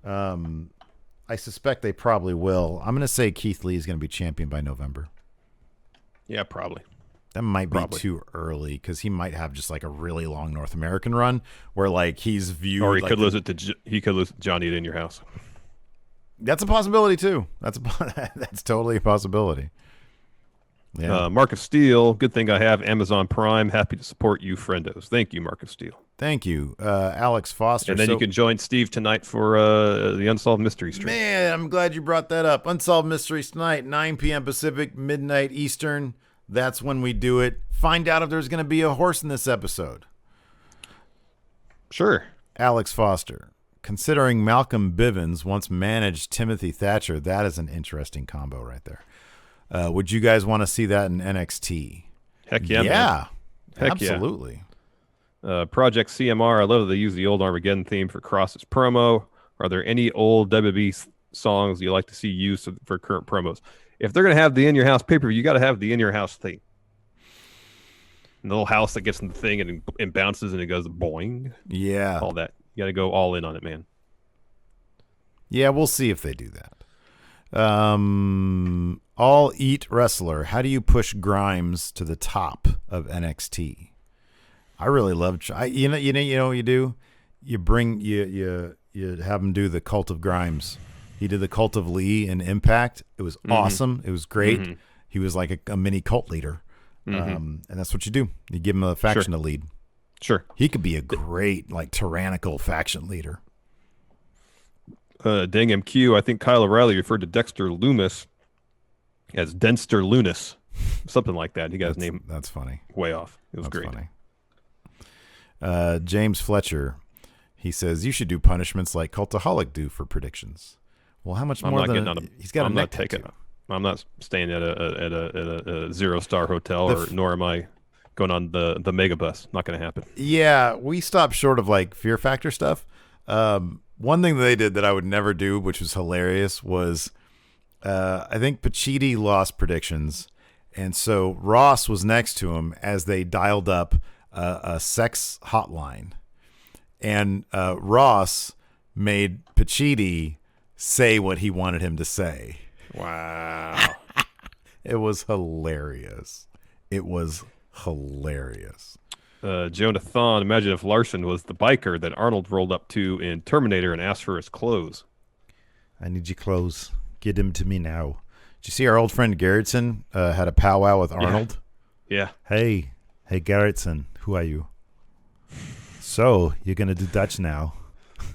Speaker 4: I suspect they probably will. I'm going to say Keith Lee is going to be champion by November.
Speaker 5: Yeah, probably.
Speaker 4: That might be too early because he might have just like a really long North American run where like he's viewed.
Speaker 5: Or he
Speaker 4: like
Speaker 5: could lose it to Johnny in Your House.
Speaker 4: That's a possibility too. That's totally a possibility. Yeah.
Speaker 5: Mark of Steel, good thing I have Amazon Prime. Happy to support you, friendos. Thank you, Mark of Steel.
Speaker 4: Thank you, Alex Foster.
Speaker 5: And then you can join Steve tonight for the Unsolved Mysteries stream.
Speaker 4: Man, I'm glad you brought that up. Unsolved Mysteries tonight, 9 p.m. Pacific, midnight Eastern. That's when we do it. Find out if there's going to be a horse in this episode.
Speaker 5: Sure.
Speaker 4: Alex Foster. Considering Malcolm Bivens once managed Timothy Thatcher, that is an interesting combo right there. Would you guys want to see that in NXT?
Speaker 5: Heck yeah,
Speaker 4: man.
Speaker 5: Heck
Speaker 4: absolutely.
Speaker 5: Yeah. Project CMR, I love that they use the old Armageddon theme for Cross's promo. Are there any old WWE songs you like to see used for current promos? If they're going to have the In Your House pay-per-view, you got to have the In Your House theme. And the little house that gets in the thing and it bounces and it goes boing.
Speaker 4: Yeah.
Speaker 5: All that. You got to go all in on it, man.
Speaker 4: Yeah, we'll see if they do that. All Eat Wrestler. How do you push Grimes to the top of NXT? I really love. You know what you do. You bring you have him do the Cult of Grimes. He did the Cult of Lee in Impact. It was awesome. It was great. Mm-hmm. He was like a mini cult leader, and that's what you do. You give him a faction to lead.
Speaker 5: Sure,
Speaker 4: he could be a great like tyrannical faction leader.
Speaker 5: Dang MQ, I think Kyle O'Reilly referred to Dexter Loomis as Denster Lunas, something like that. He got his name.
Speaker 4: That's funny.
Speaker 5: Way off. It was
Speaker 4: great.
Speaker 5: Funny.
Speaker 4: James Fletcher, he says you should do punishments like Cultaholic do for predictions. Well, how much more than he's got?
Speaker 5: I'm not staying at a 0-star hotel, nor am I going on the Megabus. Not going to happen.
Speaker 4: Yeah, we stopped short of like Fear Factor stuff. One thing that they did that I would never do, which was hilarious, was I think Pacitti lost predictions, and so Ross was next to him as they dialed up a sex hotline, and Ross made Pacitti say what he wanted him to say.
Speaker 5: Wow.
Speaker 4: It was hilarious.
Speaker 5: Jonathan, imagine if Larson was the biker that Arnold rolled up to in Terminator and asked for his clothes.
Speaker 4: I need your clothes. Get them to me now. Did you see our old friend Garrettson had a powwow with Arnold?
Speaker 5: Yeah.
Speaker 4: Hey, Garrettson, who are you? So, you're going to do Dutch now.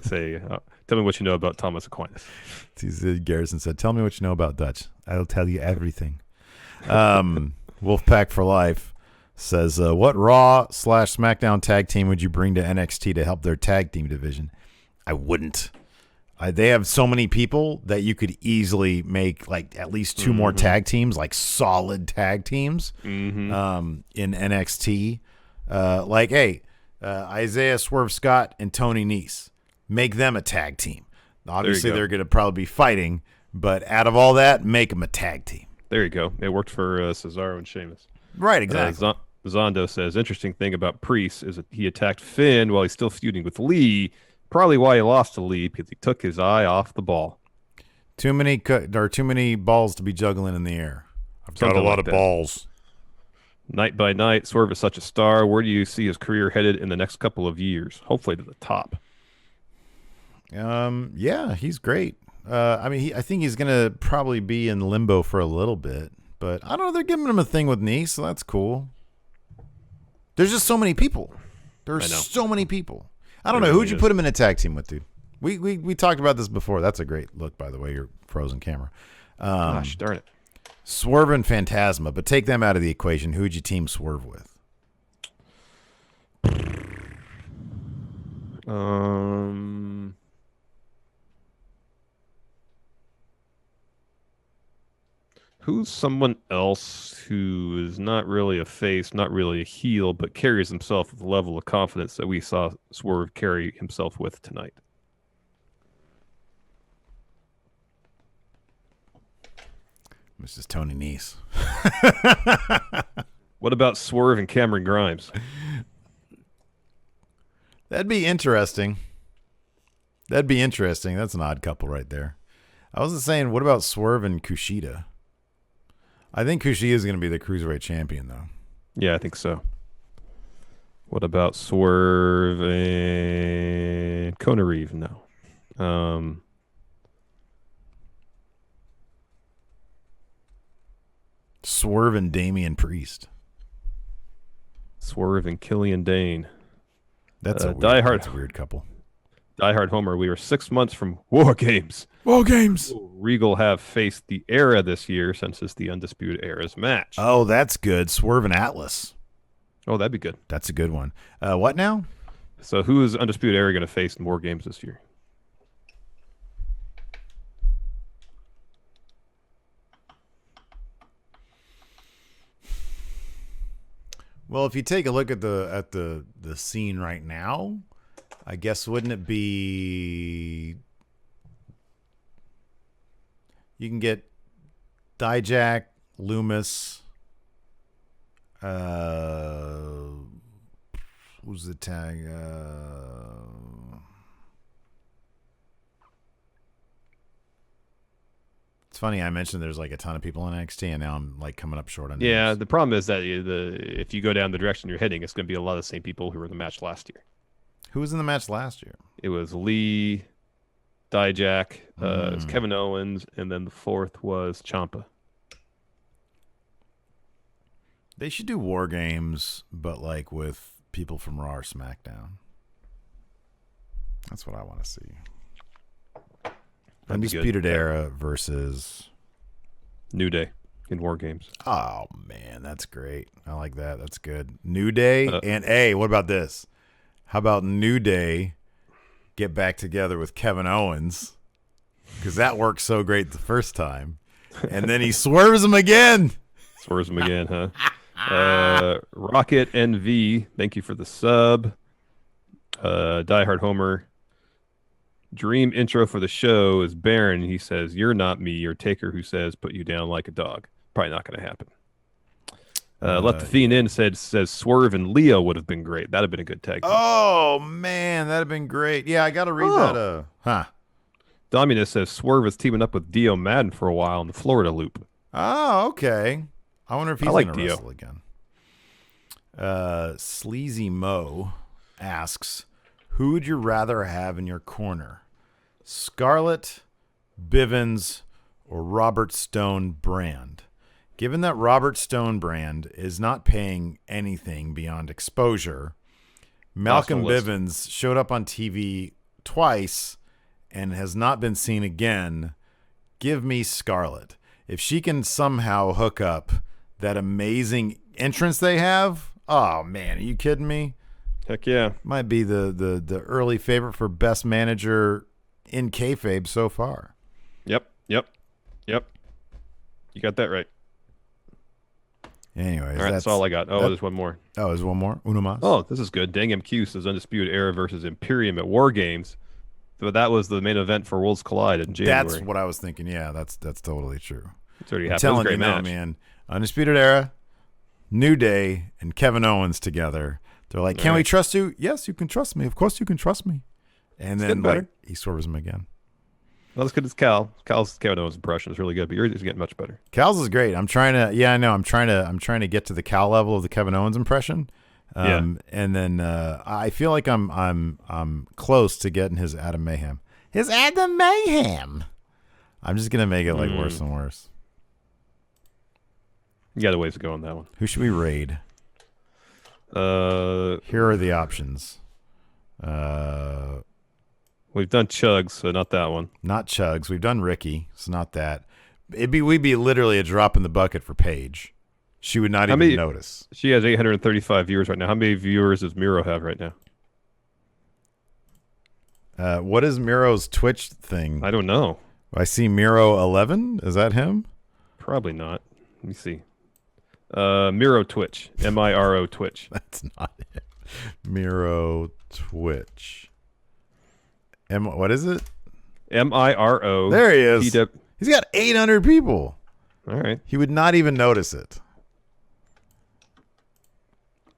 Speaker 5: Say, tell me what you know about Thomas Aquinas.
Speaker 4: Garrison said, tell me what you know about Dutch. I'll tell you everything. Wolfpack for Life says, what Raw / SmackDown tag team would you bring to NXT to help their tag team division? I wouldn't. They have so many people that you could easily make like at least two more tag teams, like solid tag teams in NXT. Isaiah Swerve Scott and Tony Nese. Make them a tag team. Obviously, they're going to probably be fighting, but out of all that, make them a tag team.
Speaker 5: There you go. It worked for Cesaro and Sheamus.
Speaker 4: Right, exactly.
Speaker 5: Zondo says, interesting thing about Priest is that he attacked Finn while he's still feuding with Lee. Probably why he lost to Lee, because he took his eye off the ball.
Speaker 4: Too many balls to be juggling in the air.
Speaker 5: I've got a lot of balls. Night by night, Swerve is such a star. Where do you see his career headed in the next couple of years? Hopefully to the top.
Speaker 4: Yeah, he's great. I think he's gonna probably be in limbo for a little bit, but I don't know. They're giving him a thing with Nice, so that's cool. There's just so many people. There's so many people. I don't know. Who'd you put him in a tag team with, dude? We talked about this before. That's a great look, by the way. Your frozen camera.
Speaker 5: Gosh darn it.
Speaker 4: Swerve and Phantasma, but take them out of the equation. Who'd you team Swerve with?
Speaker 5: Who's someone else who is not really a face, not really a heel, but carries himself with the level of confidence that we saw Swerve carry himself with tonight?
Speaker 4: Mrs. Tony Nese.
Speaker 5: What about Swerve and Cameron Grimes?
Speaker 4: That'd be interesting. That's an odd couple right there. I wasn't saying, what about Swerve and Kushida? I think Kushida is going to be the Cruiserweight champion, though.
Speaker 5: Yeah, I think so. What about Swerve and Kona Reeve? No.
Speaker 4: Swerve and Damian Priest.
Speaker 5: Swerve and Killian Dane.
Speaker 4: That's a weird couple.
Speaker 5: Diehard Homer, we were 6 months from War Games.
Speaker 4: War Games.
Speaker 5: Will Regal have faced the Era this year since it's the Undisputed Era's match?
Speaker 4: Oh, that's good. Swerve and Atlas.
Speaker 5: Oh, that'd be good.
Speaker 4: That's a good one. What now?
Speaker 5: So who is Undisputed Era going to face in War Games this year?
Speaker 4: Well, if you take a look at the scene right now, I guess wouldn't it be you can get Dijak, Loomis, who's the tag? It's funny I mentioned there's like a ton of people in NXT, and now I'm like coming up short on names.
Speaker 5: Yeah, the problem is that if you go down the direction you're heading, it's going to be a lot of the same people who were in the match last year.
Speaker 4: Who was in the match last year?
Speaker 5: It was Lee, Dijak, it was Kevin Owens, and then the fourth was Ciampa.
Speaker 4: They should do War Games, but like with people from Raw or SmackDown. That's what I want to see. Undisputed Era versus
Speaker 5: New Day in War Games.
Speaker 4: Oh, man, that's great. I like that. That's good. New Day and, hey, what about this? How about New Day get back together with Kevin Owens? Because that worked so great the first time. And then he swerves him again.
Speaker 5: Swerves him again, huh? Rocket NV, thank you for the sub. Diehard Homer. Dream intro for the show is Baron. He says, "You're not me. You're Taker who says, put you down like a dog." Probably not going to happen. Let the Fiend in says Swerve and Leo would have been great. That'd have been a good tag team.
Speaker 4: Oh, man, that'd have been great. Yeah, I got to read that.
Speaker 5: Dominus says Swerve is teaming up with Dio Madden for a while in the Florida Loop.
Speaker 4: Oh, okay. I wonder if he's
Speaker 5: like
Speaker 4: going to wrestle again. Sleazy Mo asks, who would you rather have in your corner? Scarlett, Bivens, or Robert Stone Brand? Given that Robert Stone Brand is not paying anything beyond exposure, Malcolm Bivens showed up on TV twice and has not been seen again. Give me Scarlett. If she can somehow hook up that amazing entrance they have, oh, man, are you kidding me?
Speaker 5: Heck yeah.
Speaker 4: Might be the early favorite for best manager in kayfabe so far.
Speaker 5: Yep. You got that right.
Speaker 4: Anyways,
Speaker 5: all right, that's all I got. There's one more.
Speaker 4: Oh, there's one more? Uno más?
Speaker 5: Oh, this is good. Dang MQ says Undisputed Era versus Imperium at War Games. But that was the main event for Worlds Collide in January.
Speaker 4: That's what I was thinking. Yeah, that's totally true.
Speaker 5: It's already happened.
Speaker 4: I'm telling
Speaker 5: It was a
Speaker 4: you
Speaker 5: great
Speaker 4: now,
Speaker 5: match.
Speaker 4: man. Undisputed Era, New Day, and Kevin Owens together. They're like, can we trust you? Yes, you can trust me. Of course you can trust me. And then like, he swerves him again.
Speaker 5: Not as good as Cal. Cal's Kevin Owens' impression is really good, but yours is getting much better.
Speaker 4: Cal's is great. I'm trying to get to the Cal level of the Kevin Owens impression. And then I feel like I'm close to getting his Adam Mayhem. His Adam Mayhem. I'm just gonna make it like worse and worse.
Speaker 5: You got a ways to go on that one.
Speaker 4: Who should we raid? Here are the options.
Speaker 5: We've done Chugs, so not that one.
Speaker 4: Not Chugs. We've done Ricky, so not that. We'd be literally a drop in the bucket for Paige. She would not even notice.
Speaker 5: She has 835 viewers right now. How many viewers does Miro have right now?
Speaker 4: What is Miro's Twitch thing?
Speaker 5: I don't know.
Speaker 4: I see Miro 11. Is that him?
Speaker 5: Probably not. Let me see. Miro Twitch. Miro Twitch.
Speaker 4: That's not it. Miro Twitch. What is it?
Speaker 5: Miro.
Speaker 4: There he is. He's got 800 people.
Speaker 5: All right.
Speaker 4: He would not even notice it.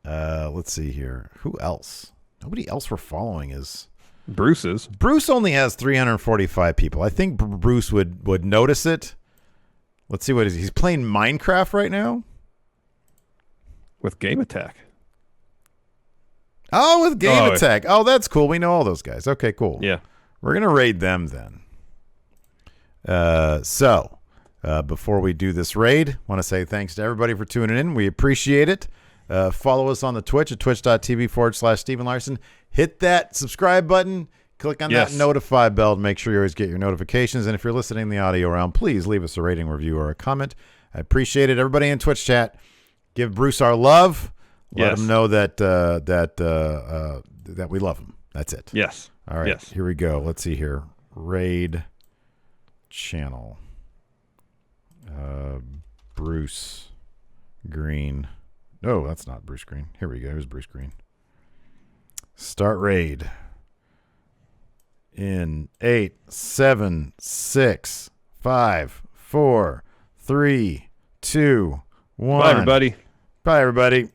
Speaker 4: Let's see here. Who else? Nobody else we're following is
Speaker 5: Bruce's.
Speaker 4: Bruce only has 345 people. I think Bruce would notice it. Let's see what he's playing Minecraft right now.
Speaker 5: With Game Attack.
Speaker 4: Oh, with Game Attack. Oh, that's cool. We know all those guys. Okay, cool.
Speaker 5: Yeah.
Speaker 4: We're going to raid them then. So, before we do this raid, want to say thanks to everybody for tuning in. We appreciate it. Follow us on the Twitch at twitch.tv/Stephen Larson. Hit that subscribe button. Click on that notify bell to make sure you always get your notifications. And if you're listening in the audio realm, please leave us a rating, review, or a comment. I appreciate it. Everybody in Twitch chat, give Bruce our love. Let him know that we love him. That's it.
Speaker 5: Yes.
Speaker 4: All right. Yes. Here we go. Let's see here. Raid channel. Bruce Green. No, that's not Bruce Green. Here we go. Here's Bruce Green. Start raid. In 8, 7, 6, 5, 4, 3, 2, 1.
Speaker 5: Bye, everybody.
Speaker 4: Bye, everybody.